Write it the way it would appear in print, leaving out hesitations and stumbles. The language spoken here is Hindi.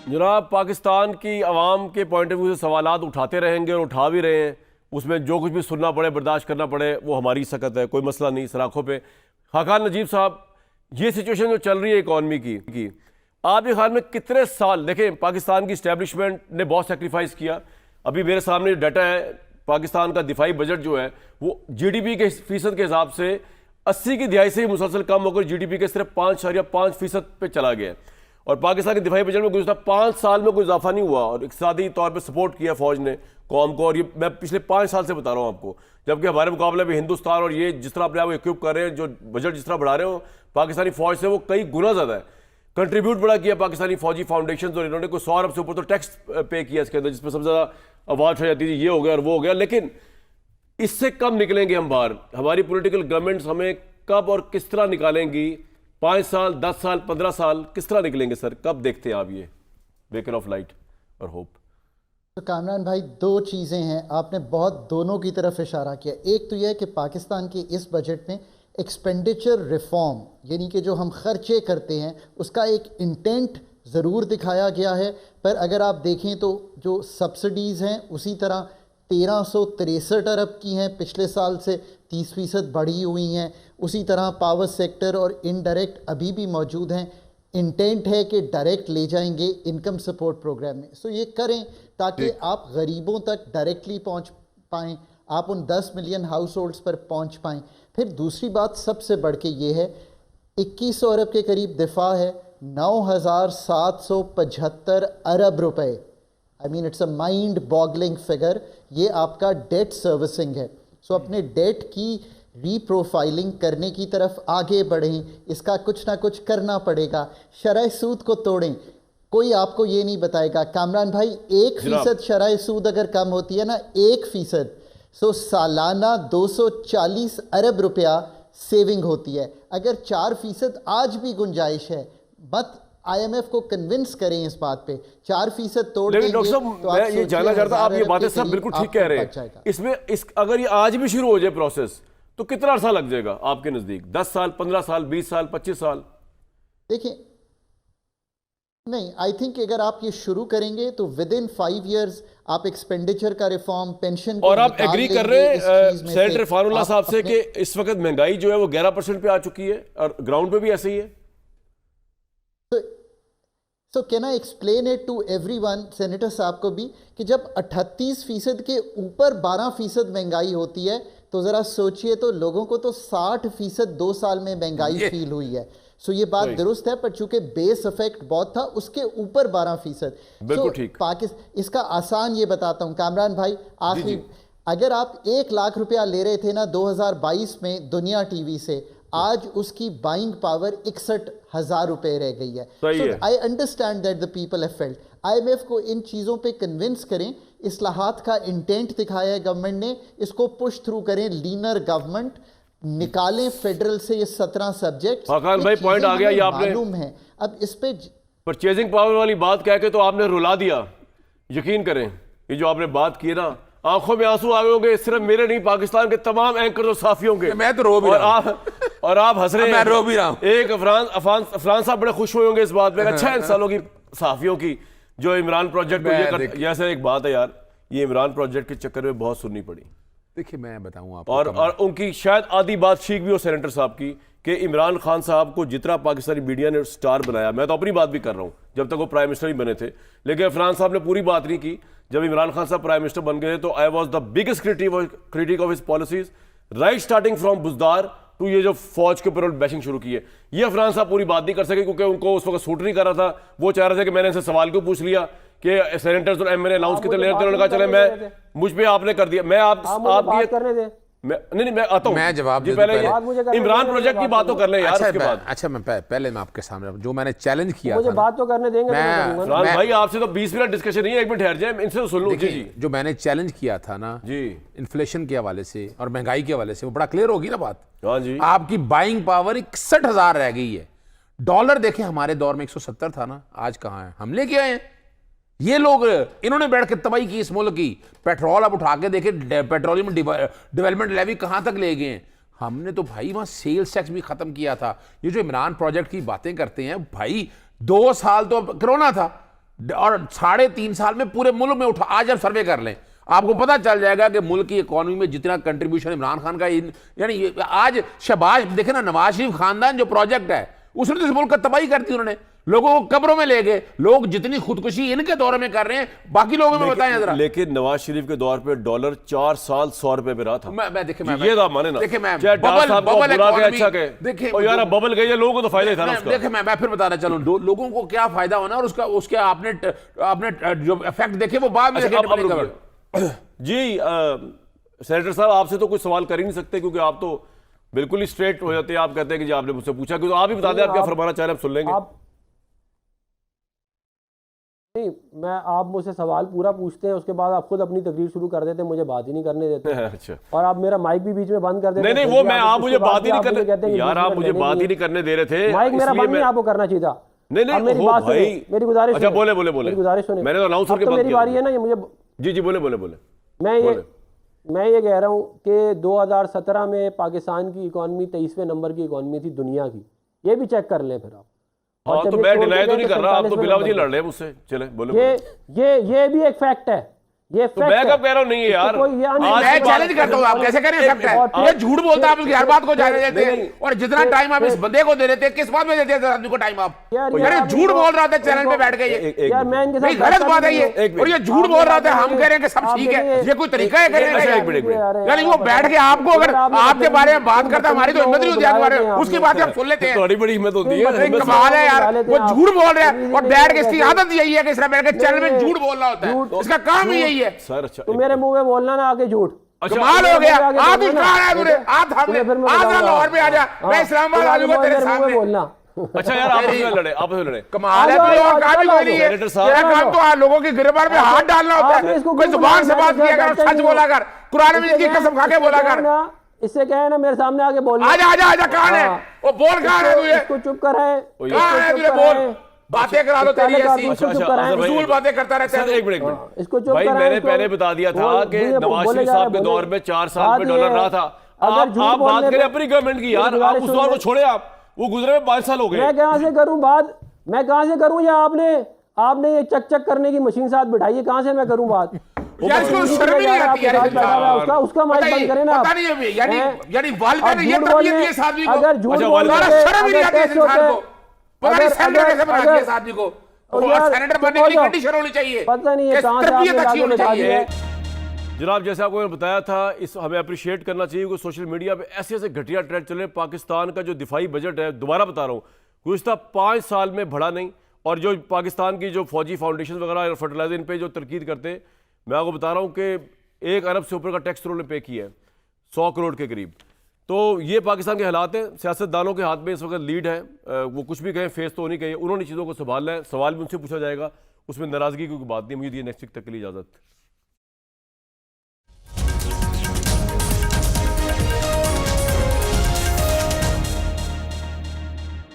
जनाब, पाकिस्तान की आवाम के पॉइंट ऑफ व्यू से सवालात उठाते रहेंगे और उठा भी रहे हैं। उसमें जो कुछ भी सुनना पड़े, बर्दाश्त करना पड़े, वो हमारी सकत है, कोई मसला नहीं। सराखों पे खाकान नजीब साहब, ये सिचुएशन जो चल रही है इकॉनमी की आपके ख्याल में कितने साल? देखें, पाकिस्तान की इस्टेब्लिशमेंट ने बहुत सेक्रीफाइस किया। अभी मेरे सामने डाटा है, पाकिस्तान का दिफाई बजट जो है वो जीडीपी के फीसद के हिसाब से 80 की दिहाई से ही मुसलसल कम होकर जीडीपी के सिर्फ 5.5% पे चला गया। और पाकिस्तान के दिफाई बजट में गुज़श्ता 5 साल में कोई इजाफा नहीं हुआ और इक़्तिसादी तौर पर सपोर्ट किया फौज ने कौम को। और ये मैं पिछले 5 साल से बता रहा हूँ आपको, जबकि हमारे मुकाबले में हिंदुस्तान और ये जिस तरह अपने आप को इक्विप कर रहे हैं, जो बजट जिस तरह बढ़ा रहे हो पाकिस्तानी फौज से, वो कई गुना ज़्यादा है। कंट्रीब्यूट बड़ा किया पाकिस्तानी फौजी फाउंडेशन, और इन्होंने कोई 100 अरब से ऊपर तो टैक्स पे किया इसके अंदर, जिसमें सबसे ज़्यादा आवाज़ हो जाती थी ये हो गया और वो हो गया। लेकिन इससे कब निकलेंगे हम बाहर? हमारी पॉलिटिकल गवर्नमेंट्स हमें कब और किस तरह निकालेंगी? 5 साल, 10 साल, 15 साल किस तरह निकलेंगे सर? कब देखते हैं आप ये बेकर ऑफ लाइट और होप? तो कामरान भाई, दो चीज़ें हैं, आपने बहुत दोनों की तरफ इशारा किया। एक तो यह है कि पाकिस्तान के इस बजट में एक्सपेंडिचर रिफॉर्म, यानी कि जो हम खर्चे करते हैं उसका एक इंटेंट ज़रूर दिखाया गया है। पर अगर आप देखें तो जो सब्सिडीज़ हैं उसी तरह 1363 अरब की हैं, पिछले साल से 30% बढ़ी हुई हैं। उसी तरह पावर सेक्टर और इनडायरेक्ट अभी भी मौजूद हैं। इंटेंट है कि डायरेक्ट ले जाएंगे इनकम सपोर्ट प्रोग्राम में। सो ये करें ताकि आप गरीबों तक डायरेक्टली पहुंच पाएँ, आप उन 10 मिलियन हाउस होल्ड्स पर पहुंच पाएँ। फिर दूसरी बात सबसे बढ़ के ये है, 2100 अरब के करीब दिफा है, 9775 अरब रुपए। I mean it's a mind boggling figure. ये आपका डेट सर्विसिंग है। सो अपने डेट की रीप्रोफाइलिंग करने की तरफ आगे बढ़ें, इसका कुछ ना कुछ करना पड़ेगा। शरह सूद को तोड़ें, कोई आपको ये नहीं बताएगा कामरान भाई, 1% शरह सूद अगर कम होती है ना 1%, सो सालाना 240 अरब रुपया सेविंग होती है। अगर 4% आज भी गुंजाइश है, मत IMF को कन्विंस करें इस बात पे। 4% तोड़ देंगे। डॉक्टर साहब, मैं ये जानना चाहता हूं, आप ये बातें सब बिल्कुल ठीक कह रहे हैं, इसमें अगर ये आज भी शुरू हो जाए प्रोसेस तो कितना अर्सा लग जाएगा आपके नजदीक? 10 साल, 15 साल, 20 साल, 25 साल? देखिए, नहीं, आई थिंक अगर आप ये शुरू करेंगे तो विद इन 5 इयर्स आप एक्सपेंडिचर का रिफॉर्म, पेंशन को, और आप एग्री कर रहे हैं सेनेटर फारुल्लाह साहब से कि इस वक्त महंगाई जो है वो 11% पे आ चुकी है और ग्राउंड पे भी ऐसे ही है? So can I explain it to everyone, senator साहब को भी, कि जब 38% के ऊपर 12% महंगाई होती है तो ज़रा सोचिए, तो लोगों को तो 60% 2 साल में महंगाई फील हुई है। सो ये बात दुरुस्त है, पर चूंकि बेस इफेक्ट बहुत था, उसके ऊपर 12%। बिल्कुल ठीक। पाकिस्तान, इसका आसान ये बताता हूँ कामरान भाई, आखिरी, अगर आप 1 लाख रुपया ले रहे थे ना 2022 में दुनिया टीवी से, आज उसकी बाइंग पावर 61,000 रुपए रह गई है। So I understand that the people have felt. IMF को इन चीज़ों पे कन्विंस करें, इस्लाहात का इंटेंट दिखाया है गवर्नमेंट ने, इसको पुश थ्रू करें, लीनर गवर्नमेंट निकालें फेडरल से ये 17 सब्जेक्ट। खाकान भाई, पॉइंट आ गया ये आपने, मालूम है। अब इस पे परचेजिंग पावर वाली बात कह के तो आपने रुला दिया। यकीन करें, ये जो आपने बात की ना, आंखों में आंसू आ गए होंगे, सिर्फ मेरे नहीं, पाकिस्तान के तमाम एंकर और साफियों के। मैं तो रो भी रहा हूं। और आप हंस रहे हैं, मैं रो भी रहा हूं। एक अफरान साहब बड़े खुश हुए होंगे इस बात पे, अच्छा इंसानों की, साफियों की, जो इमरान प्रोजेक्ट को ये सर एक बात है यार, ये इमरान प्रोजेक्ट के चक्कर में बहुत सुननी पड़ी। देखिए, मैं बताऊं आपको, और उनकी शायद आधी बात ठीक भी हो सेनेटर साहब की, कि इमरान खान साहब को जितना पाकिस्तानी मीडिया ने स्टार बनाया, मैं तो अपनी बात भी कर रहा हूं, जब तक वो प्राइम मिनिस्टर ही बने थे, लेकिन इमरान साहब ने पूरी बात नहीं की। जब इमरान खान साहब प्राइम मिनिस्टर बन गए तो I was the biggest critic of his policies, right starting from Buzdar to ये जो फौज के ऊपर बैशिंग शुरू की है। ये इमरान साहब पूरी बात नहीं कर सके क्योंकि उनको उस वक्त सूट नहीं कर रहा था। वो चाह रहे थे कि मैंने इनसे सवाल क्यों पूछ लिया कि सेनेटर्स और MNA अनाउंस कितने ले रहे थे, उन्होंने कहा चले मैं, मुझ पे आपने कर दिया, मैं आप नहीं, मैं आता हूं, मैं जवाब जी पहले इमरान प्रोजेक्ट की बात तो कर ले यार। उसके बाद अच्छा, मैं पहले मैं आपके सामने जो मैंने चैलेंज किया मुझे था, बात तो करने देंगे इमरान भाई, आपसे तो 20 मिनट डिस्कशन नहीं है, 1 मिनट ठहर जाए, इनसे तो सुन लो। जी, जो मैंने चैलेंज किया था ना जी, इन्फ्लेशन के हवाले से और महंगाई के हवाले से, वो बड़ा क्लियर होगी ना बात। हाँ जी, आपकी बाइंग पावर 61,000 रह गई है। डॉलर देखें, हमारे दौर में 170 था ना, आज कहां है? हम लेके आए हैं। ये लोग, इन्होंने बैठ के तबाही की इस मुल्क की। पेट्रोल आप उठा के देखे, पेट्रोलियम डेवलपमेंट लेवी कहां तक ले गए हैं। हमने तो भाई वहां सेल्स टैक्स भी खत्म किया था। ये जो इमरान प्रोजेक्ट की बातें करते हैं भाई, 2 साल तो कोरोना था, और 3.5 साल में पूरे मुल्क में उठा, आज आप सर्वे कर लें आपको पता चल जाएगा कि मुल्क की इकोनॉमी में जितना कंट्रीब्यूशन इमरान खान का, यानी आज शहबाज देखे ना, नवाज शरीफ खानदान जो प्रोजेक्ट है उसने तो इस मुल्क का तबाही कर दी। उन्होंने लोगों को कब्रों में ले गए, लोग जितनी खुदकुशी इनके दौर में कर रहे हैं बाकी लोगों में बताएं जरा। लेकिन नवाज शरीफ के दौर पे डॉलर 4 साल 100 रुपए पे रहा था। मैं देखे मैं ये था माने ना, देखे मैं चाहे डार साहब को बुरा कहे अच्छा कहे, देखे और यार बबल गई है, लोगों को तो फायदा ही था ना उसका। देखे मैं फिर बताना चलूं लोगों को क्या फायदा होना और उसका उसके आपने जो इफेक्ट देखे वो बाद में जी सेनेटर साहब आपसे तो कुछ सवाल कर ही नहीं सकते क्योंकि आप तो बिल्कुल ही स्ट्रेट हो जाते हैं। आप कहते हैं कि जी आपने मुझसे पूछा, क्योंकि आप ही बता दें आप क्या फरमाना चाह रहे हैं, हम सुन लेंगे। नहीं, आप मुझसे सवाल पूरा पूछते हैं, उसके बाद आप खुद अपनी तकरीर शुरू कर देते हैं, मुझे बात ही नहीं करने देते। अच्छा, और आप मेरा माइक भी बीच में बंद कर देते हैं। नहीं वो मैं आप मुझे बात ही नहीं करने, यार आप मुझे बात ही नहीं करने दे रहे थे। माइक मेरा बंद नहीं आपको करना चाहिए था। नहीं मेरी बात सुनिए, मेरी गुजारिश। अच्छा बोले मेरी गुजारिश सुनिए, मैंने तो अनाउंसर के बाद मेरी बारी है ना, ये मुझे जी बोले मैं ये कह रहा हूँ कि 2017 में पाकिस्तान की इकॉनमी 23वें नंबर की इकॉनमी थी दुनिया की, ये भी चेक कर लें फिर आप। हाँ तो मैं डिनाई तो नहीं कर रहा, आप तो बिलावजी लड़ रहे हैं मुझसे। चले बोले ये भी एक फैक्ट है, ये तो मैं कब कह रहा हूँ नहीं है यार, मैं चैलेंज करता हूँ, आप कैसे कह रहे हैं फैक्ट है? ये झूठ बोलता है, आप उसकी हर बात को जाने देते हैं और जितना टाइम आप इस बंदे को दे देते हैं, किस बात में देते हैं आदमी को टाइम आप? यार झूठ बोल रहा था चैनल पे बैठ के, यार मैं इनके साथ गलत बात है ये, और ये झूठ बोल रहा था, हम कह रहे हैं कि सब ठीक है, ये कोई तरीका है कहने का? यानी वो बैठ के आपको अगर आपके बारे में बात करता, हमारी तो हिम्मत नहीं होती आपके बारे में, उसकी बातें आप सुन लेते हैं। बड़ी बड़ी हिम्मत होती है, कमाल है यार, वो झूठ बोल रहा है और बैठ के, इसकी आदत यही है कि इस तरह बैठ के चैनल में झूठ बोलना होता है, इसका काम ही यही है। सर अच्छा मेरे मुंह में बोलना ना आगे झूठ, कमाल हो गया। आप ही कहाँ है तूने? आप लाहौर में आ जा, मैं इस्लामाबाद आ जाऊंगा तेरे सामने बोलना। अच्छा यार आपस में लड़े कमाल है, कोई और काम ही कोई नहीं है। तेरा काम तो लोगों की गिरबान में हाथ डालना होता है, कोई जुबान से बात किया कर, सच बोला कर, कुरान मजीद की कसम खा के बोला कर। इससे क्या है ना, मेरे सामने आके बोल, आजा कहाँ है वो, बोल कहाँ है तुझे, इसको चुप कर है, कहाँ है तुझे, बोल, बातें करा लो तेरी ऐसी फजूल बातें करता रहता है। एक मिनट इसको चुप भाई, मैंने पहले बता दिया था कि नवाज शरीफ साहब के दौर में 4 साल में डॉलर रहा था। आप बात करें अपनी गवर्नमेंट की यार, आप उस दौर को छोड़े, आप वो गुजरे में 5 साल हो गए। मैं कहां से करूं बात, मैं कहां से करूं, या आपने ये चक करने की मशीन साथ बिठाई है, कहां से मैं करूं बात? यार इसको शर्म ही नहीं आती यार, उसका माइक बंद करें ना। पता नहीं है यानी वालिदैन ये तरबियत की इस आदमी को, अगर झूठ बोलना शर्म ही नहीं आती इस इंसान को, पता नहीं सेनेटर कैसे बना दिया इस आदमी को। सेनेटर बनने की कंडीशन होनी चाहिए, पता नहीं है कहां से तरबियत अच्छी होनी चाहिए। जनाब जैसे आपको मैंने बताया था, इस हमें अप्रिशिएट करना चाहिए कि सोशल मीडिया पे ऐसे ऐसे घटिया ट्रेंड चले। पाकिस्तान का जो दिफाई बजट है, दोबारा बता रहा हूँ, गुज़िश्ता 5 साल में बढ़ा नहीं, और जो पाकिस्तान की जो फौजी फाउंडेशन वगैरह फर्टिलाइजर इन पे जो तरकीद करते हैं, मैं आपको बता रहा हूँ कि 1 अरब से ऊपर का टैक्स उन्होंने पे किया है, 100 करोड़ के करीब। तो ये पाकिस्तान के हालात हैं, सियासतदानों के हाथ में इस वक्त लीड है, वो कुछ भी कहें फेस तो नहीं कहे, उन्होंने चीज़ों को संभालना है, सवाल भी उनसे पूछा जाएगा, उसमें नाराज़गी की कोई बात नहीं। मुझे नेक्स्ट वीक तक के लिए इजाज़त।